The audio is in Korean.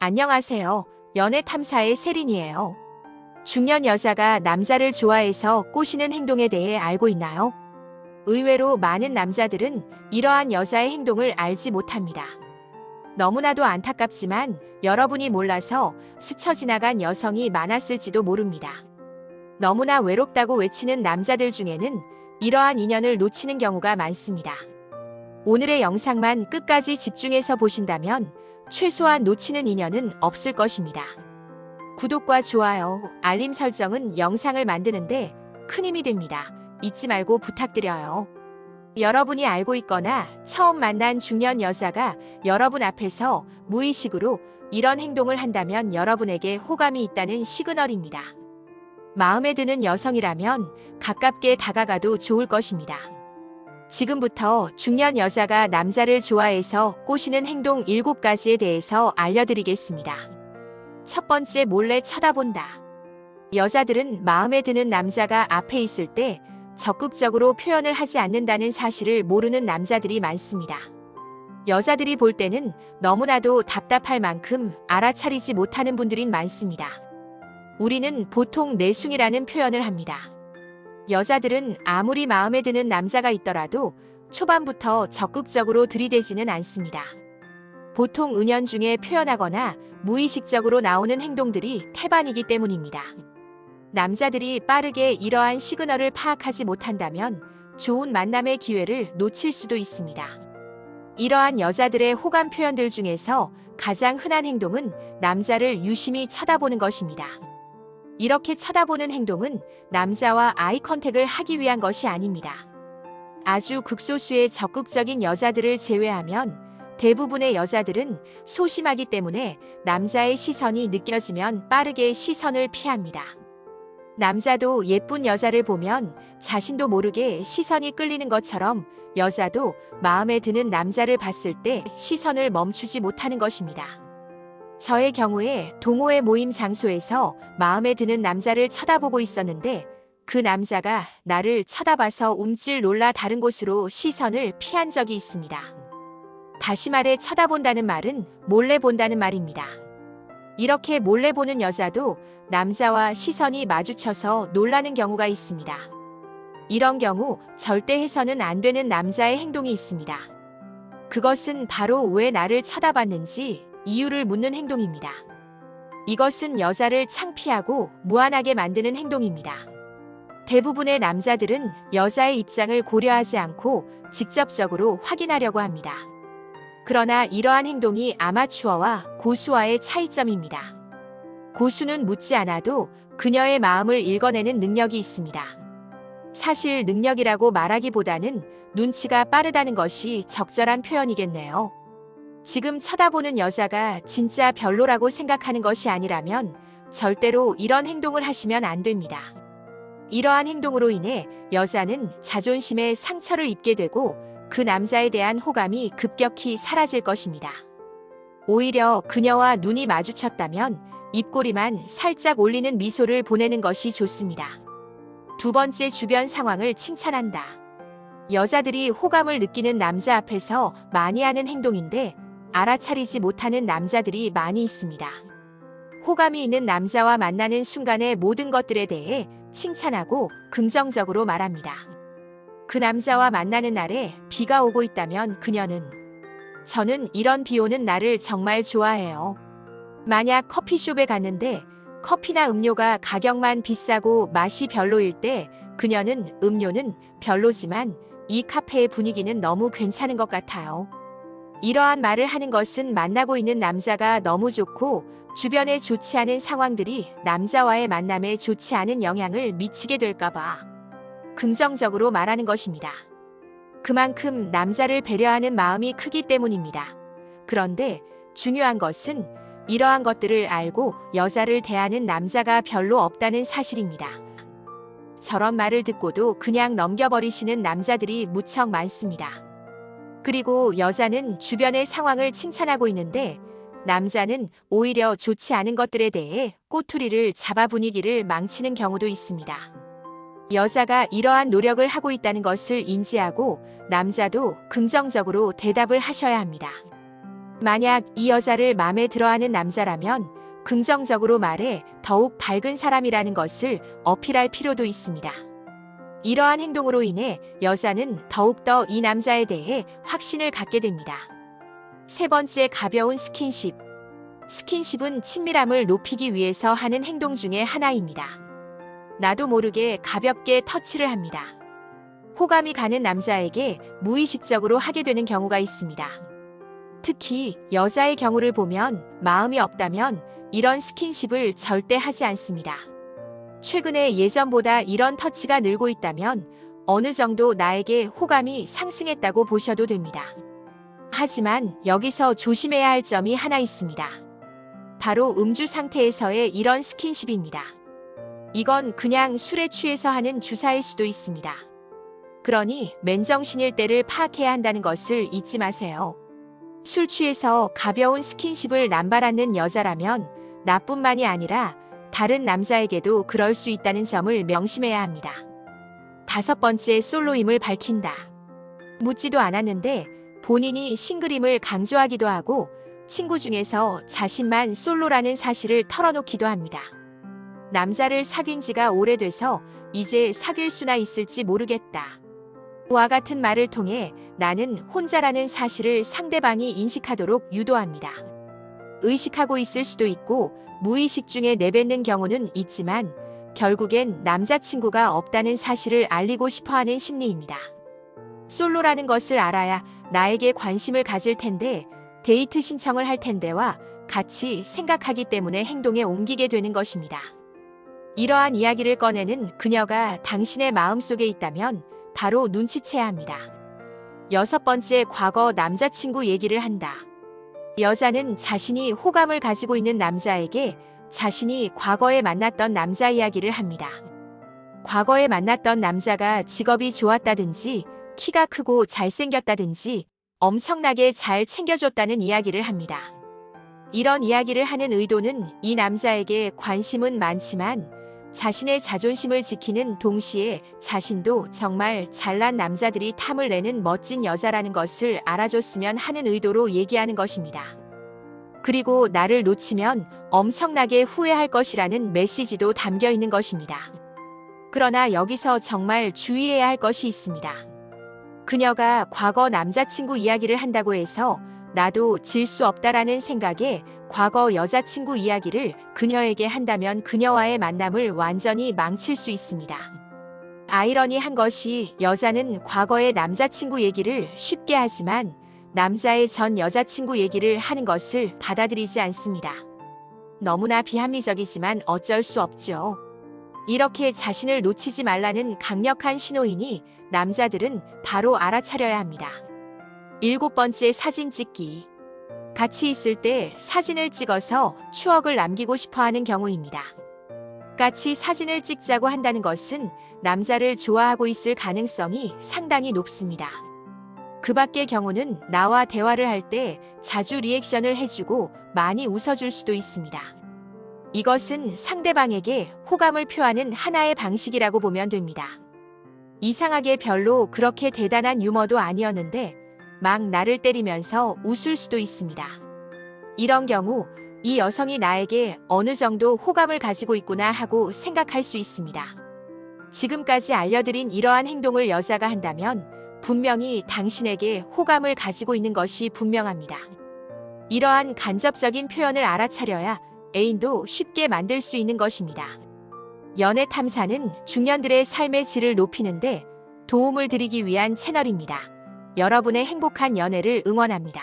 안녕하세요. 연애 탐사의 세린이에요. 중년 여자가 남자를 좋아해서 꼬시는 행동에 대해 알고 있나요? 의외로 많은 남자들은 이러한 여자의 행동을 알지 못합니다. 너무나도 안타깝지만 여러분이 몰라서 스쳐 지나간 여성이 많았을지도 모릅니다. 너무나 외롭다고 외치는 남자들 중에는 이러한 인연을 놓치는 경우가 많습니다. 오늘의 영상만 끝까지 집중해서 보신다면 최소한 놓치는 인연은 없을 것입니다. 구독과 좋아요, 알림 설정은 영상을 만드는데 큰 힘이 됩니다. 잊지 말고 부탁드려요. 여러분이 알고 있거나 처음 만난 중년 여자가 여러분 앞에서 무의식으로 이런 행동을 한다면 여러분에게 호감이 있다는 시그널입니다. 마음에 드는 여성이라면 가깝게 다가가도 좋을 것입니다. 지금부터 중년 여자가 남자를 좋아해서 꼬시는 행동 7가지에 대해서 알려드리겠습니다. 첫 번째, 몰래 쳐다본다. 여자들은 마음에 드는 남자가 앞에 있을 때 적극적으로 표현을 하지 않는다는 사실을 모르는 남자들이 많습니다. 여자들이 볼 때는 너무나도 답답할 만큼 알아차리지 못하는 분들이 많습니다. 우리는 보통 내숭이라는 표현을 합니다. 여자들은 아무리 마음에 드는 남자가 있더라도 초반부터 적극적으로 들이대지는 않습니다. 보통 은연중에 표현하거나 무의식적으로 나오는 행동들이 태반이기 때문입니다. 남자들이 빠르게 이러한 시그널을 파악하지 못한다면 좋은 만남의 기회를 놓칠 수도 있습니다. 이러한 여자들의 호감 표현들 중에서 가장 흔한 행동은 남자를 유심히 쳐다보는 것입니다. 이렇게 쳐다보는 행동은 남자와 아이 컨택을 하기 위한 것이 아닙니다. 아주 극소수의 적극적인 여자들을 제외하면 대부분의 여자들은 소심하기 때문에 남자의 시선이 느껴지면 빠르게 시선을 피합니다. 남자도 예쁜 여자를 보면 자신도 모르게 시선이 끌리는 것처럼 여자도 마음에 드는 남자를 봤을 때 시선을 멈추지 못하는 것입니다. 저의 경우에 동호회 모임 장소에서 마음에 드는 남자를 쳐다보고 있었는데 그 남자가 나를 쳐다봐서 움찔 놀라 다른 곳으로 시선을 피한 적이 있습니다. 다시 말해 쳐다본다는 말은 몰래 본다는 말입니다. 이렇게 몰래 보는 여자도 남자와 시선이 마주쳐서 놀라는 경우가 있습니다. 이런 경우 절대 해서는 안 되는 남자의 행동이 있습니다. 그것은 바로 왜 나를 쳐다봤는지 이유를 묻는 행동입니다. 이것은 여자를 창피하고 무안하게 만드는 행동입니다. 대부분의 남자들은 여자의 입장을 고려하지 않고 직접적으로 확인하려고 합니다. 그러나 이러한 행동이 아마추어와 고수와의 차이점입니다. 고수는 묻지 않아도 그녀의 마음을 읽어내는 능력이 있습니다. 사실 능력이라고 말하기보다는 눈치가 빠르다는 것이 적절한 표현이겠네요. 지금 쳐다보는 여자가 진짜 별로라고 생각하는 것이 아니라면 절대로 이런 행동을 하시면 안 됩니다. 이러한 행동으로 인해 여자는 자존심에 상처를 입게 되고 그 남자에 대한 호감이 급격히 사라질 것입니다. 오히려 그녀와 눈이 마주쳤다면 입꼬리만 살짝 올리는 미소를 보내는 것이 좋습니다. 두 번째, 주변 상황을 칭찬한다. 여자들이 호감을 느끼는 남자 앞에서 많이 하는 행동인데 알아차리지 못하는 남자들이 많이 있습니다. 호감이 있는 남자와 만나는 순간의 모든 것들에 대해 칭찬하고 긍정적으로 말합니다. 그 남자와 만나는 날에 비가 오고 있다면 그녀는 저는 이런 비 오는 날을 정말 좋아해요. 만약 커피숍에 갔는데 커피나 음료가 가격만 비싸고 맛이 별로일 때 그녀는 음료는 별로지만 이 카페의 분위기는 너무 괜찮은 것 같아요. 이러한 말을 하는 것은 만나고 있는 남자가 너무 좋고 주변에 좋지 않은 상황들이 남자와의 만남에 좋지 않은 영향을 미치게 될까봐 긍정적으로 말하는 것입니다. 그만큼 남자를 배려하는 마음이 크기 때문입니다. 그런데 중요한 것은 이러한 것들을 알고 여자를 대하는 남자가 별로 없다는 사실입니다. 저런 말을 듣고도 그냥 넘겨버리시는 남자들이 무척 많습니다. 그리고 여자는 주변의 상황을 칭찬하고 있는데 남자는 오히려 좋지 않은 것들에 대해 꼬투리를 잡아 분위기를 망치는 경우도 있습니다. 여자가 이러한 노력을 하고 있다는 것을 인지하고 남자도 긍정적으로 대답을 하셔야 합니다. 만약 이 여자를 마음에 들어하는 남자라면 긍정적으로 말해 더욱 밝은 사람이라는 것을 어필할 필요도 있습니다. 이러한 행동으로 인해 여자는 더욱더 이 남자에 대해 확신을 갖게 됩니다. 세 번째, 가벼운 스킨십. 스킨십은 친밀함을 높이기 위해서 하는 행동 중에 하나입니다. 나도 모르게 가볍게 터치를 합니다. 호감이 가는 남자에게 무의식적으로 하게 되는 경우가 있습니다. 특히 여자의 경우를 보면 마음이 없다면 이런 스킨십을 절대 하지 않습니다. 최근에 예전보다 이런 터치가 늘고 있다면 어느 정도 나에게 호감이 상승했다고 보셔도 됩니다. 하지만 여기서 조심해야 할 점이 하나 있습니다. 바로 음주 상태에서의 이런 스킨십입니다. 이건 그냥 술에 취해서 하는 주사일 수도 있습니다. 그러니 맨정신일 때를 파악해야 한다는 것을 잊지 마세요. 술 취해서 가벼운 스킨십을 남발하는 여자라면 나뿐만이 아니라 다른 남자에게도 그럴 수 있다는 점을 명심해야 합니다. 다섯 번째, 솔로임을 밝힌다. 묻지도 않았는데 본인이 싱글임을 강조하기도 하고 친구 중에서 자신만 솔로라는 사실을 털어놓기도 합니다. 남자를 사귄 지가 오래돼서 이제 사귈 수나 있을지 모르겠다. 와 같은 말을 통해 나는 혼자라는 사실을 상대방이 인식하도록 유도합니다. 의식하고 있을 수도 있고 무의식 중에 내뱉는 경우는 있지만 결국엔 남자친구가 없다는 사실을 알리고 싶어하는 심리입니다. 솔로라는 것을 알아야 나에게 관심을 가질 텐데 데이트 신청을 할 텐데와 같이 생각하기 때문에 행동에 옮기게 되는 것입니다. 이러한 이야기를 꺼내는 그녀가 당신의 마음속에 있다면 바로 눈치채야 합니다. 여섯 번째, 과거 남자친구 얘기를 한다. 여자는 자신이 호감을 가지고 있는 남자에게 자신이 과거에 만났던 남자 이야기를 합니다. 과거에 만났던 남자가 직업이 좋았다든지 키가 크고 잘생겼다든지 엄청나게 잘 챙겨줬다는 이야기를 합니다. 이런 이야기를 하는 의도는 이 남자에게 관심은 많지만 자신의 자존심을 지키는 동시에 자신도 정말 잘난 남자들이 탐을 내는 멋진 여자라는 것을 알아줬으면 하는 의도로 얘기하는 것입니다. 그리고 나를 놓치면 엄청나게 후회할 것이라는 메시지도 담겨 있는 것입니다. 그러나 여기서 정말 주의해야 할 것이 있습니다. 그녀가 과거 남자친구 이야기를 한다고 해서 나도 질 수 없다라는 생각에 과거 여자친구 이야기를 그녀에게 한다면 그녀와의 만남을 완전히 망칠 수 있습니다. 아이러니한 것이 여자는 과거의 남자친구 얘기를 쉽게 하지만 남자의 전 여자친구 얘기를 하는 것을 받아들이지 않습니다. 너무나 비합리적이지만 어쩔 수 없죠. 이렇게 자신을 놓치지 말라는 강력한 신호이니 남자들은 바로 알아차려야 합니다. 일곱 번째, 사진 찍기. 같이 있을 때 사진을 찍어서 추억을 남기고 싶어하는 경우입니다. 같이 사진을 찍자고 한다는 것은 남자를 좋아하고 있을 가능성이 상당히 높습니다. 그 밖의 경우는 나와 대화를 할 때 자주 리액션을 해주고 많이 웃어줄 수도 있습니다. 이것은 상대방에게 호감을 표하는 하나의 방식이라고 보면 됩니다. 이상하게 별로 그렇게 대단한 유머도 아니었는데 막 나를 때리면서 웃을 수도 있습니다. 이런 경우 이 여성이 나에게 어느 정도 호감을 가지고 있구나 하고 생각할 수 있습니다. 지금까지 알려드린 이러한 행동을 여자가 한다면 분명히 당신에게 호감을 가지고 있는 것이 분명합니다. 이러한 간접적인 표현을 알아차려야 애인도 쉽게 만들 수 있는 것입니다. 연애 탐사는 중년들의 삶의 질을 높이는데 도움을 드리기 위한 채널입니다. 여러분의 행복한 연애를 응원합니다.